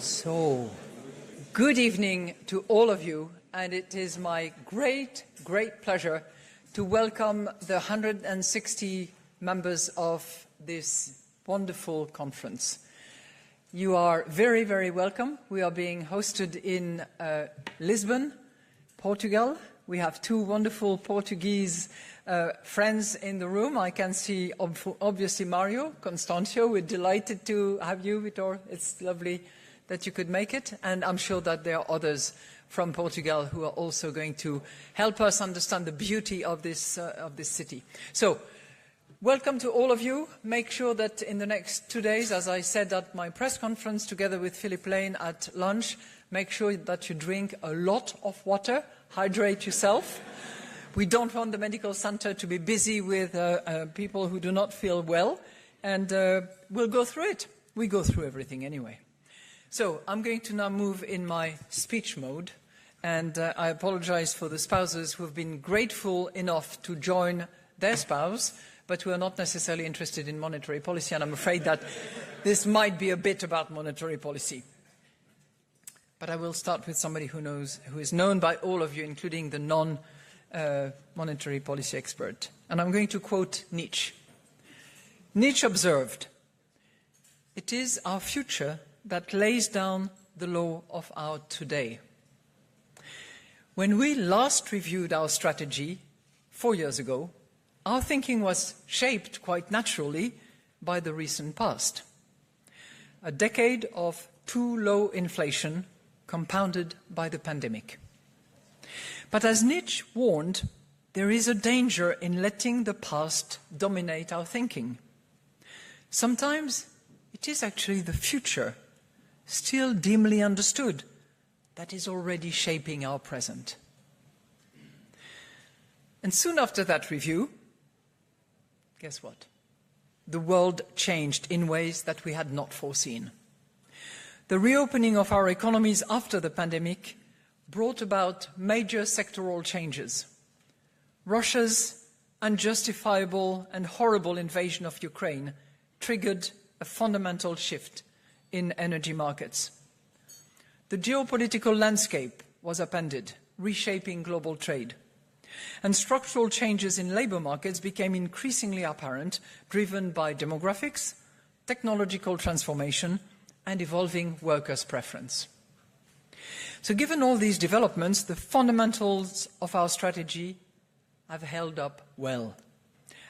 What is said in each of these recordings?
So, good evening to all of you, and it is my great pleasure to welcome the 160 members of this wonderful conference. You are very welcome. We are being hosted in Lisbon, Portugal. We have two wonderful Portuguese friends in the room. I can see, obviously, Mario, Constancio. We're delighted to have you, Vitor. It's lovely that you could make it. And I'm sure that there are others from Portugal who are also going to help us understand the beauty of this city. So, welcome to all of you. Make sure that in the next 2 days, as I said at my press conference together with Philip Lane at lunch, make sure that you drink a lot of water, hydrate yourself. We don't want the medical center to be busy with people who do not feel well, and we'll go through it. We go through everything anyway. So I'm going to now move in my speech mode, and I apologize for the spouses who have been grateful enough to join their spouse, but who are not necessarily interested in monetary policy, and I'm afraid that this might be a bit about monetary policy. But I will start with somebody who is known by all of you, including the non-monetary policy expert. And I'm going to quote Nietzsche. Nietzsche observed, "It is our future that lays down the law of our today." When we last reviewed our strategy 4 years ago, our thinking was shaped quite naturally by the recent past. A decade of too low inflation compounded by the pandemic. But as Nietzsche warned, there is a danger in letting the past dominate our thinking. Sometimes it is actually the future, still dimly understood, that is already shaping our present. And soon after that review, guess what? The world changed in ways that we had not foreseen. The reopening of our economies after the pandemic brought about major sectoral changes. Russia's unjustifiable and horrible invasion of Ukraine triggered a fundamental shift in energy markets. The geopolitical landscape was upended, reshaping global trade. And structural changes in labour markets became increasingly apparent, driven by demographics, technological transformation, and evolving workers' preference. So given all these developments, the fundamentals of our strategy have held up well,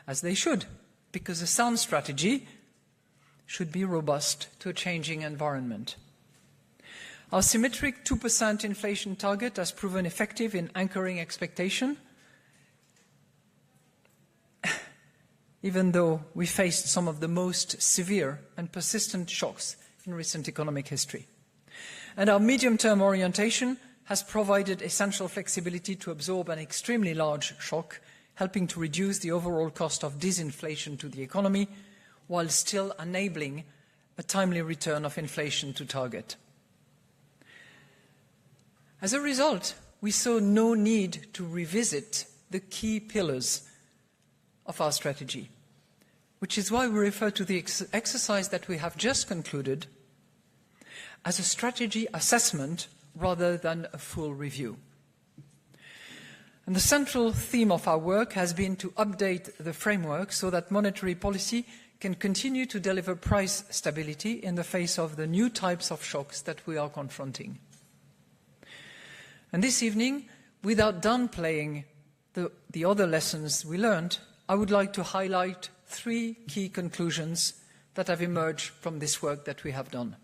as they should, because a sound strategy should be robust to a changing environment. Our symmetric 2% inflation target has proven effective in anchoring expectation, even though we faced some of the most severe and persistent shocks in recent economic history. And our medium-term orientation has provided essential flexibility to absorb an extremely large shock, helping to reduce the overall cost of disinflation to the economy, while still enabling a timely return of inflation to target. As a result, we saw no need to revisit the key pillars of our strategy, which is why we refer to the exercise that we have just concluded as a strategy assessment rather than a full review. And the central theme of our work has been to update the framework so that monetary policy can continue to deliver price stability in the face of the new types of shocks that we are confronting. And this evening, without downplaying the other lessons we learned, I would like to highlight 3 key conclusions that have emerged from this work that we have done.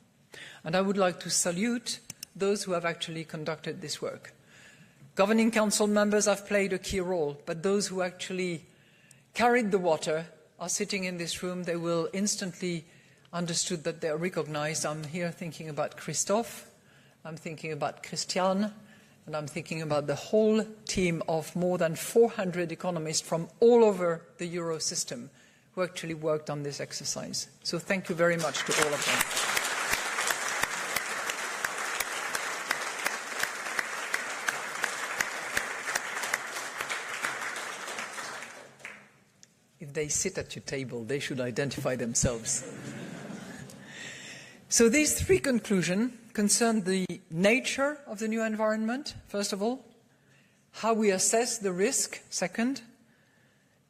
And I would like to salute those who have actually conducted this work. Governing Council members have played a key role, but those who actually carried the water are sitting in this room. They will instantly understood that they are recognized. I'm here thinking about Christophe, I'm thinking about Christiane, and I'm thinking about the whole team of more than 400 economists from all over the Euro system who actually worked on this exercise. So thank you very much to all of them. If they sit at your table, they should identify themselves. So these three conclusions concern the nature of the new environment, first of all, how we assess the risk, second,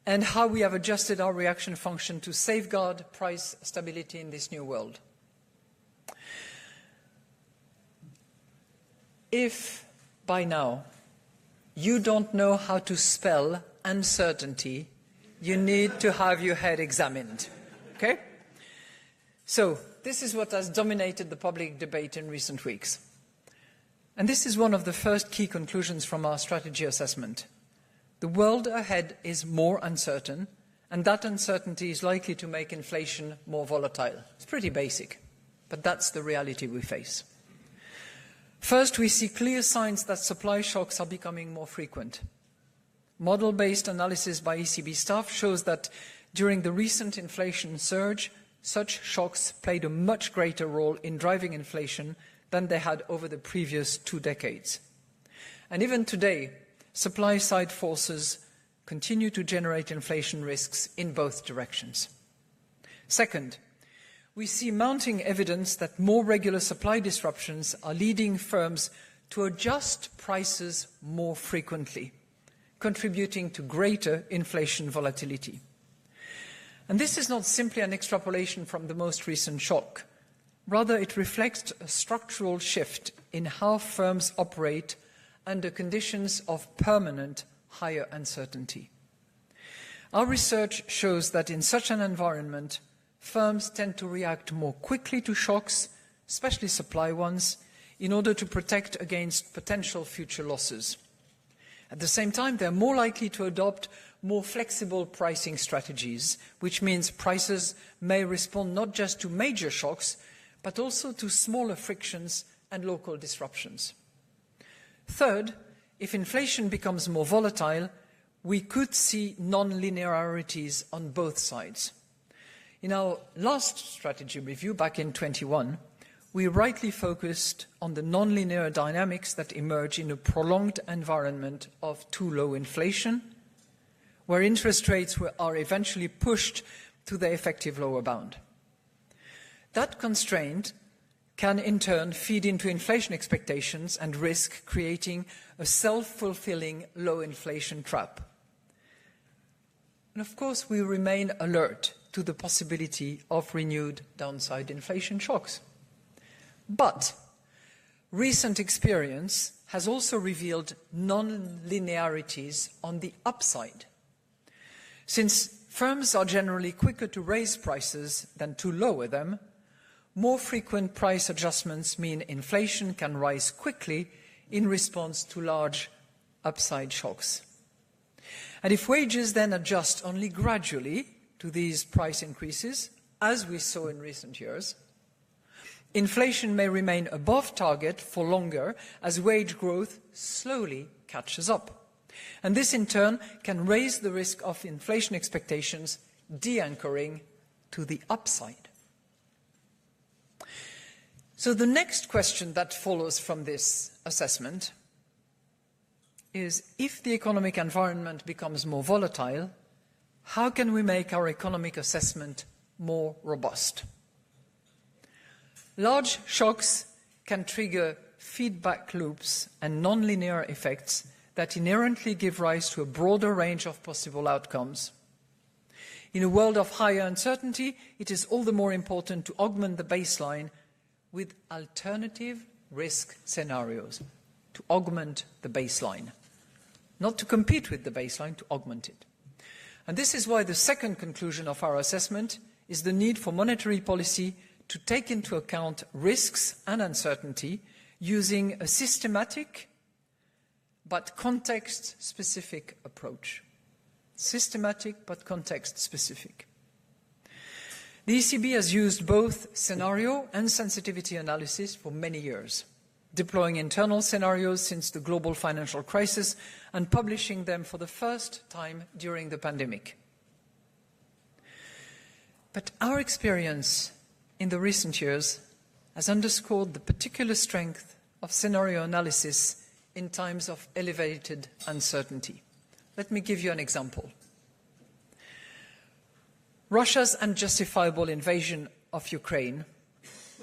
and how we have adjusted our reaction function to safeguard price stability in this new world. If by now you don't know how to spell uncertainty, you need to have your head examined, okay? So this is what has dominated the public debate in recent weeks. And this is one of the first key conclusions from our strategy assessment. The world ahead is more uncertain, and that uncertainty is likely to make inflation more volatile. It's pretty basic, but that's the reality we face. First, we see clear signs that supply shocks are becoming more frequent. Model-based analysis by ECB staff shows that during the recent inflation surge, such shocks played a much greater role in driving inflation than they had over the previous 2 decades. And even today, supply-side forces continue to generate inflation risks in both directions. Second, we see mounting evidence that more regular supply disruptions are leading firms to adjust prices more frequently, contributing to greater inflation volatility. And this is not simply an extrapolation from the most recent shock. Rather, it reflects a structural shift in how firms operate under conditions of permanent higher uncertainty. Our research shows that in such an environment, firms tend to react more quickly to shocks, especially supply ones, in order to protect against potential future losses. At the same time, they're more likely to adopt more flexible pricing strategies, which means prices may respond not just to major shocks, but also to smaller frictions and local disruptions. Third, if inflation becomes more volatile, we could see non-linearities on both sides. In our last strategy review back in 2021, we rightly focused on the non-linear dynamics that emerge in a prolonged environment of too low inflation, where interest rates are eventually pushed to their effective lower bound. That constraint can in turn feed into inflation expectations and risk, creating a self-fulfilling low inflation trap. And of course, we remain alert to the possibility of renewed downside inflation shocks. But recent experience has also revealed non-linearities on the upside. Since firms are generally quicker to raise prices than to lower them, more frequent price adjustments mean inflation can rise quickly in response to large upside shocks. And if wages then adjust only gradually to these price increases, as we saw in recent years, inflation may remain above target for longer as wage growth slowly catches up. And this in turn can raise the risk of inflation expectations de-anchoring to the upside. So the next question that follows from this assessment is, if the economic environment becomes more volatile, how can we make our economic assessment more robust? Large shocks can trigger feedback loops and nonlinear effects that inherently give rise to a broader range of possible outcomes. In a world of higher uncertainty, it is all the more important to augment the baseline with alternative risk scenarios, to augment the baseline. Not to compete with the baseline, to augment it. And this is why the second conclusion of our assessment is the need for monetary policy to take into account risks and uncertainty using a systematic but context-specific approach. Systematic but context-specific. The ECB has used both scenario and sensitivity analysis for many years, deploying internal scenarios since the global financial crisis and publishing them for the first time during the pandemic. But our experience in the recent years has underscored the particular strength of scenario analysis in times of elevated uncertainty. Let me give you an example. Russia's unjustifiable invasion of Ukraine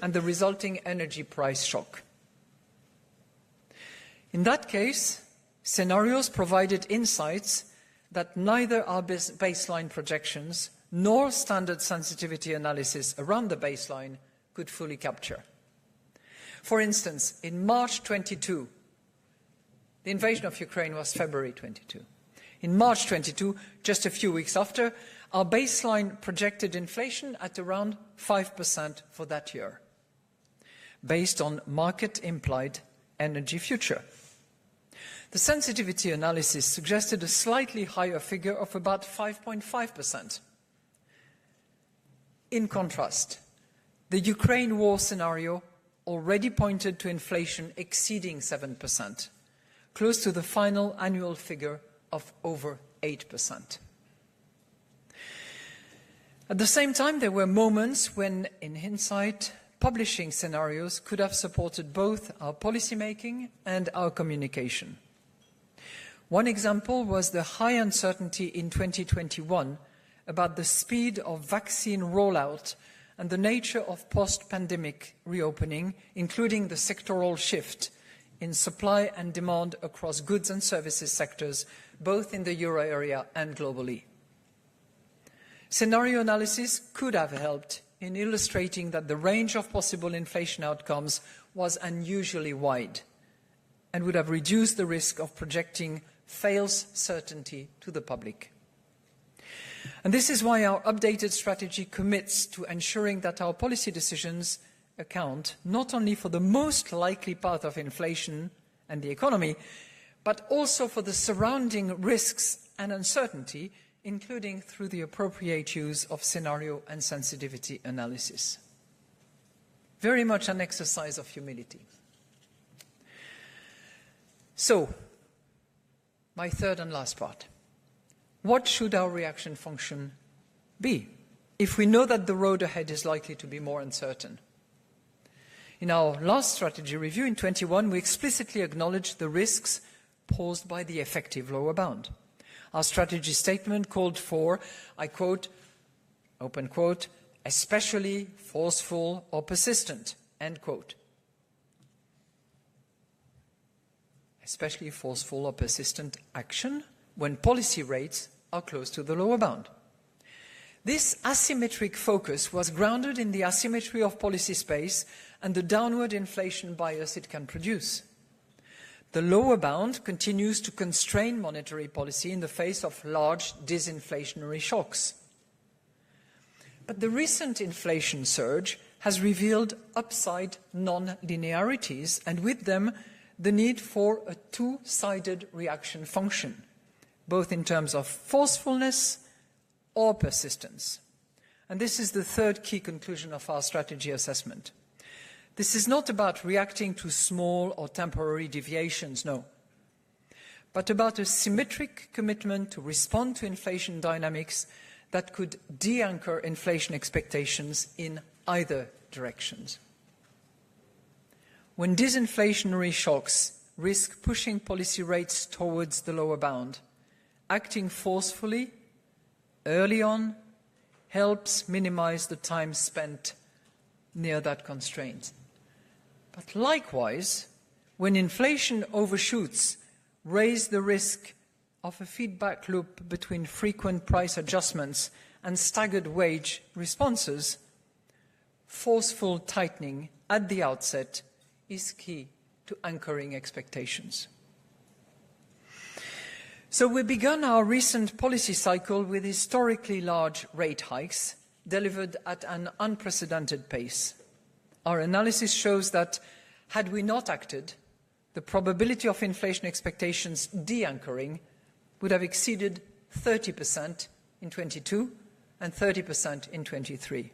and the resulting energy price shock. In that case, scenarios provided insights that neither our baseline projections nor standard sensitivity analysis around the baseline could fully capture. For instance, in March 22, the invasion of Ukraine was February 22. In March 22, just a few weeks after, our baseline projected inflation at around 5% for that year, based on market-implied energy future. The sensitivity analysis suggested a slightly higher figure of about 5.5%. In contrast, the Ukraine war scenario already pointed to inflation exceeding 7%, close to the final annual figure of over 8%. At the same time, there were moments when, in hindsight, publishing scenarios could have supported both our policymaking and our communication. One example was the high uncertainty in 2021 about the speed of vaccine rollout and the nature of post-pandemic reopening, including the sectoral shift in supply and demand across goods and services sectors, both in the euro area and globally. Scenario analysis could have helped in illustrating that the range of possible inflation outcomes was unusually wide and would have reduced the risk of projecting false certainty to the public. And this is why our updated strategy commits to ensuring that our policy decisions account not only for the most likely path of inflation and the economy, but also for the surrounding risks and uncertainty, including through the appropriate use of scenario and sensitivity analysis. Very much an exercise of humility. So, my third and last part. What should our reaction function be if we know that the road ahead is likely to be more uncertain? In our last strategy review in 21, we explicitly acknowledged the risks posed by the effective lower bound. Our strategy statement called for, I quote, open quote, especially forceful or persistent, end quote. Especially forceful or persistent action when policy rates are close to the lower bound. This asymmetric focus was grounded in the asymmetry of policy space and the downward inflation bias it can produce. The lower bound continues to constrain monetary policy in the face of large disinflationary shocks. But the recent inflation surge has revealed upside non-linearities, and with them the need for a two-sided reaction function, both in terms of forcefulness or persistence. And this is the third key conclusion of our strategy assessment. This is not about reacting to small or temporary deviations, no, but about a symmetric commitment to respond to inflation dynamics that could de-anchor inflation expectations in either directions. When disinflationary shocks risk pushing policy rates towards the lower bound, acting forcefully early on helps minimize the time spent near that constraint. But likewise, when inflation overshoots, raise the risk of a feedback loop between frequent price adjustments and staggered wage responses, forceful tightening at the outset is key to anchoring expectations. So we began our recent policy cycle with historically large rate hikes delivered at an unprecedented pace. Our analysis shows that had we not acted, the probability of inflation expectations de-anchoring would have exceeded 30% in 22 and 30% in 23.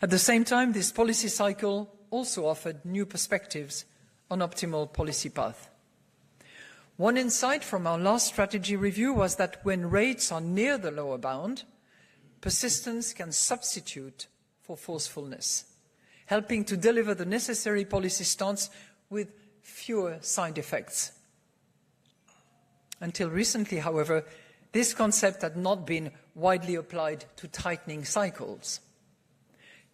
At the same time, this policy cycle also offered new perspectives on optimal policy path. One insight from our last strategy review was that when rates are near the lower bound, persistence can substitute for forcefulness, helping to deliver the necessary policy stance with fewer side effects. Until recently, however, this concept had not been widely applied to tightening cycles.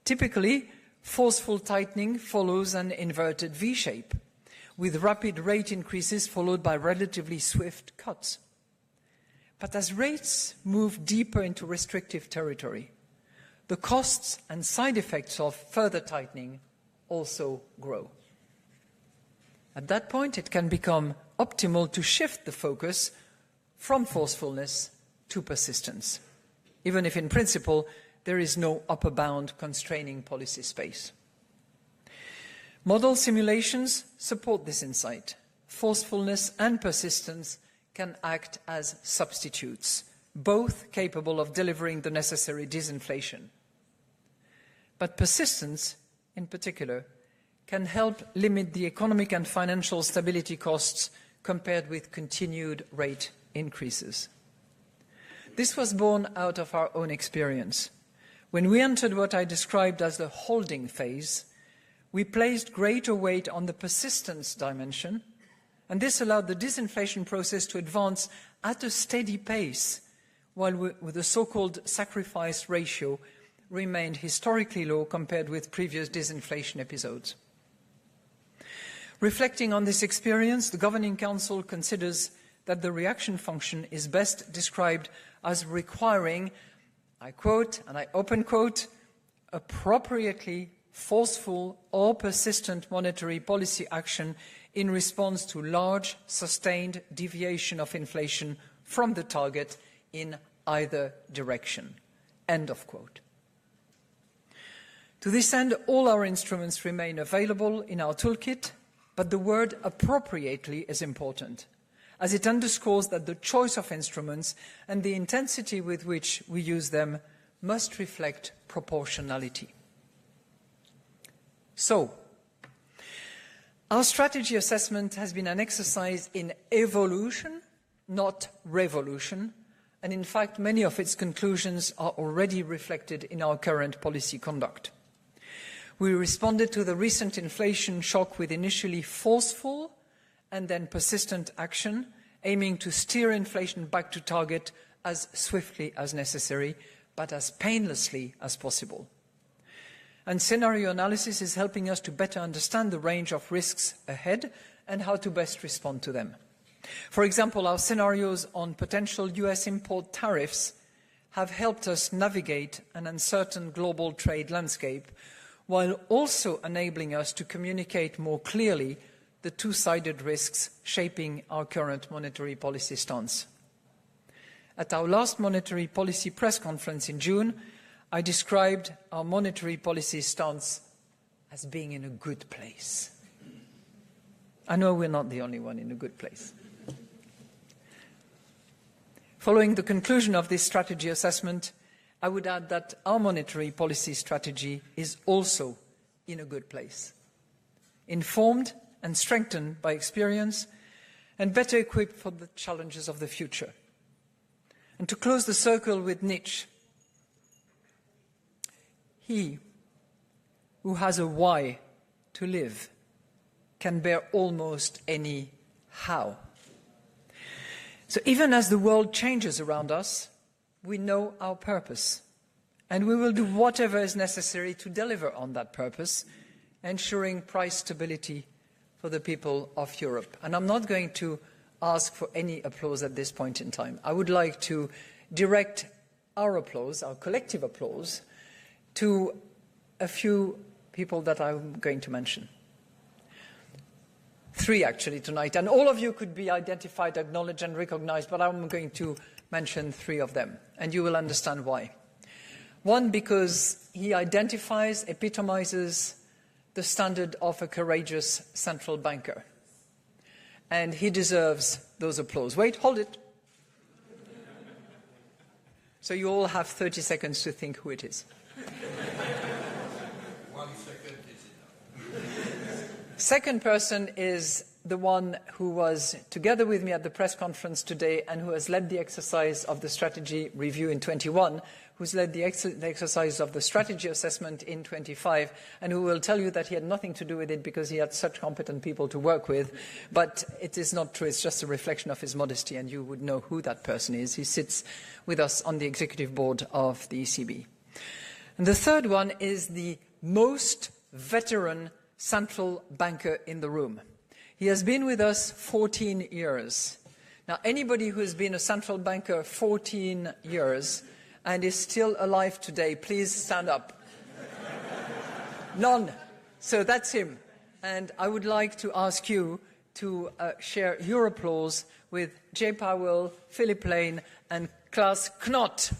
Typically, Forceful tightening follows an inverted V-shape, with rapid rate increases followed by relatively swift cuts. But as rates move deeper into restrictive territory, the costs and side effects of further tightening also grow. At that point, it can become optimal to shift the focus from forcefulness to persistence, even if in principle there is no upper bound constraining policy space. Model simulations support this insight. Forcefulness and persistence can act as substitutes, both capable of delivering the necessary disinflation. But persistence, in particular, can help limit the economic and financial stability costs compared with continued rate increases. This was born out of our own experience. When we entered what I described as the holding phase, we placed greater weight on the persistence dimension, and this allowed the disinflation process to advance at a steady pace, while the so-called sacrifice ratio remained historically low compared with previous disinflation episodes. Reflecting on this experience, the Governing Council considers that the reaction function is best described as requiring, I quote, and I open quote, appropriately forceful or persistent monetary policy action in response to large, sustained deviation of inflation from the target in either direction. End of quote. To this end, all our instruments remain available in our toolkit, but the word appropriately is important, as it underscores that the choice of instruments and the intensity with which we use them must reflect proportionality. So, our strategy assessment has been an exercise in evolution, not revolution, and in fact many of its conclusions are already reflected in our current policy conduct. We responded to the recent inflation shock with initially forceful and then persistent action, aiming to steer inflation back to target as swiftly as necessary, but as painlessly as possible. And scenario analysis is helping us to better understand the range of risks ahead and how to best respond to them. For example, our scenarios on potential US import tariffs have helped us navigate an uncertain global trade landscape, while also enabling us to communicate more clearly the two-sided risks shaping our current monetary policy stance. At our last monetary policy press conference in June, I described our monetary policy stance as being in a good place. I know we're not the only one in a good place. Following the conclusion of this strategy assessment, I would add that our monetary policy strategy is also in a good place, informed and strengthened by experience, and better equipped for the challenges of the future. And to close the circle with Nietzsche, he who has a why to live can bear almost any how. So even as the world changes around us, we know our purpose, and we will do whatever is necessary to deliver on that purpose, ensuring price stability for the people of Europe. And I'm not going to ask for any applause at this point in time. I would like to direct our applause, our collective applause, to a few people that I'm going to mention. Three, actually, tonight. And all of you could be identified, acknowledged, and recognized, but I'm going to mention three of them, and you will understand why. One, because he identifies, epitomizes the standard of a courageous central banker. And he deserves those applause. Wait, hold it. So you all have 30 seconds to think who it is. 1 second is enough. Second person is the one who was together with me at the press conference today and who has led the exercise of the strategy review in 21, who's led the exercise of the strategy assessment in 25, and who will tell you that he had nothing to do with it because he had such competent people to work with. But it is not true. It's just a reflection of his modesty, and you would know who that person is. He sits with us on the executive board of the ECB. And the third one is the most veteran central banker in the room. He has been with us 14 years. Now, anybody who has been a central banker 14 years and is still alive today, please stand up. None. So that's him. And I would like to ask you to share your applause with Jay Powell, Philip Lane, and Klaas Knot.